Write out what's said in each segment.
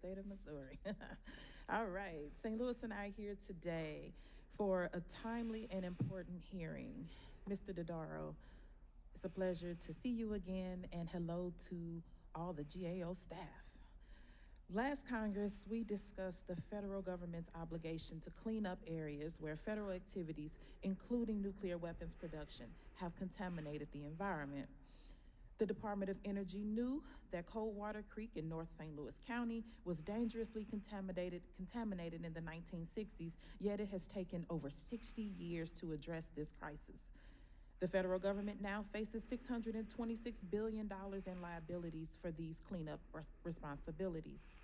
state of Missouri. All right, St. Louis and I are here today for a timely and important hearing. Mr. Dodaro, it's a pleasure to see you again, and hello to all the GAO staff. Last Congress, we discussed the federal government's obligation to clean up areas where federal activities, including nuclear weapons production, have contaminated the environment. The Department of Energy knew that Coldwater Creek in North St. Louis County was dangerously contaminated in the 1960s, yet it has taken over 60 years to address this crisis. The federal government now faces $626 billion in liabilities for these cleanup responsibilities.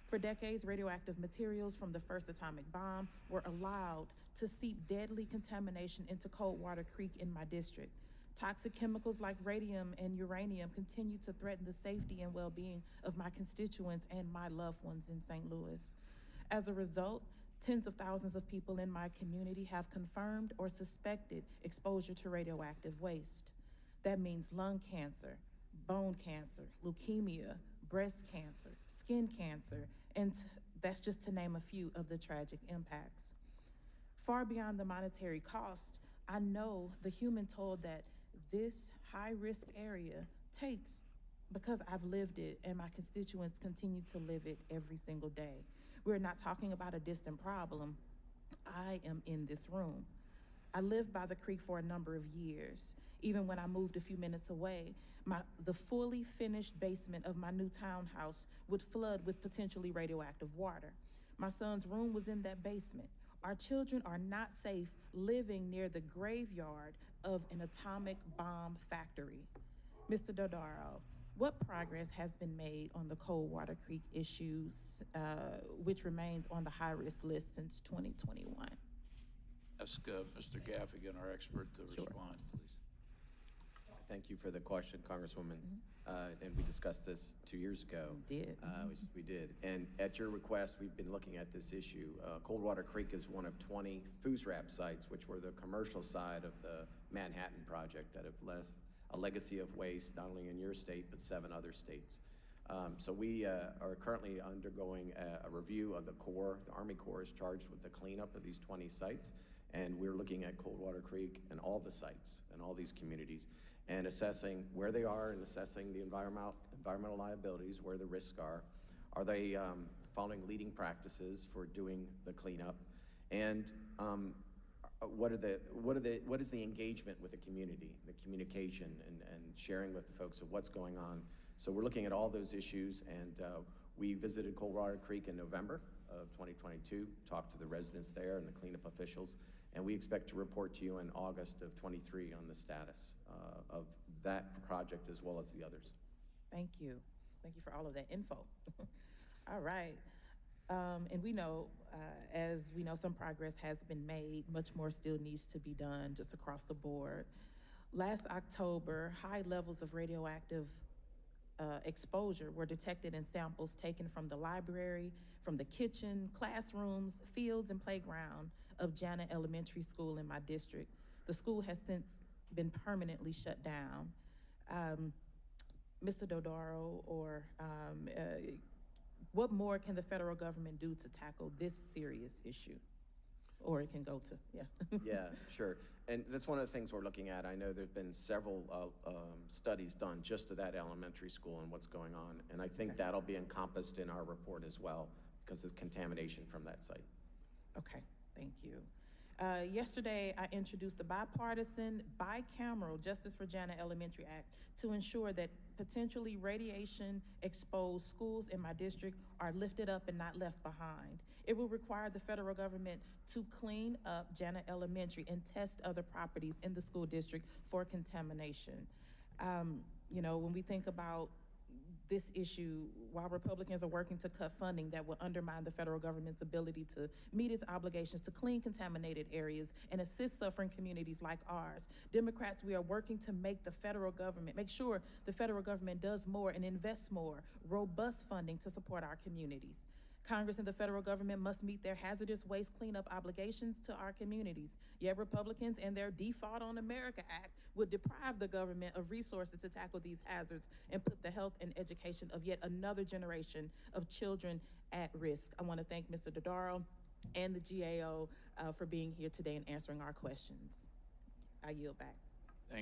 For decades, radioactive materials from the first atomic bomb were allowed to seep deadly contamination into Coldwater Creek in my district. Toxic chemicals like radium and uranium continue to threaten the safety and well-being of my constituents and my loved ones in St. Louis. As a result, tens of thousands of people in my community have confirmed or suspected exposure to radioactive waste. That means lung cancer, bone cancer, leukemia, breast cancer, skin cancer, and that's just to name a few of the tragic impacts. Far beyond the monetary cost, I know the human toll that this high-risk area takes because I've lived it and my constituents continue to live it every single day. We're not talking about a distant problem. I am in this room. I lived by the creek for a number of years. Even when I moved a few minutes away, the fully finished basement of my new townhouse would flood with potentially radioactive water. My son's room was in that basement. Our children are not safe living near the graveyard of an atomic bomb factory. Mr. Dodaro, what progress has been made on the Coldwater Creek issues, which remains on the high-risk list since 2021? Ask Mr. Gaffigan, our expert, to respond, please. Thank you for the question, Congresswoman. And we discussed this 2 years ago. We did. We did. And at your request, we've been looking at this issue. Coldwater Creek is one of 20 FUSRAP sites, which were the commercial side of the Manhattan Project that have left a legacy of waste, not only in your state, but 7 other states. So we are currently undergoing a review of the Corps. The Army Corps is charged with the cleanup of these 20 sites. And we're looking at Coldwater Creek and all the sites and all these communities and assessing where they are and assessing the environmental liabilities, where the risks are. Are they following leading practices for doing the cleanup? And what is the engagement with the community, the communication and sharing with the folks of what's going on? So we're looking at all those issues, and we visited Coldwater Creek in November of 2022, talked to the residents there and the cleanup officials, and we expect to report to you in August of 23 on the status of that project as well as the others. Thank you. Thank you for all of that info. All right. And we know, as we know, some progress has been made. Much more still needs to be done just across the board. Last October, high levels of radioactive exposure were detected in samples taken from the library, from the kitchen, classrooms, fields, and playground of Jana Elementary School in my district. The school has since been permanently shut down. Mr. Dodaro, or what more can the federal government do to tackle this serious issue? Or it can go to, yeah. Yeah, sure. And that's one of the things we're looking at. I know there's been several studies done just to that elementary school and what's going on. And I think that'll be encompassed in our report as well because of contamination from that site. Okay, thank you. Yesterday, I introduced the bipartisan, bicameral Justice for Jana Elementary Act to ensure that potentially radiation-exposed schools in my district are lifted up and not left behind. It will require the federal government to clean up Jana Elementary and test other properties in the school district for contamination. You know, when we think about this issue, while Republicans are working to cut funding that will undermine the federal government's ability to meet its obligations to clean contaminated areas and assist suffering communities like ours, Democrats, we are working to make sure the federal government does more and invests more robust funding to support our communities. Congress and the federal government must meet their hazardous waste cleanup obligations to our communities. Yet Republicans and their Default on America Act would deprive the government of resources to tackle these hazards and put the health and education of yet another generation of children at risk. I want to thank Mr. Dodaro and the GAO for being here today and answering our questions. I yield back.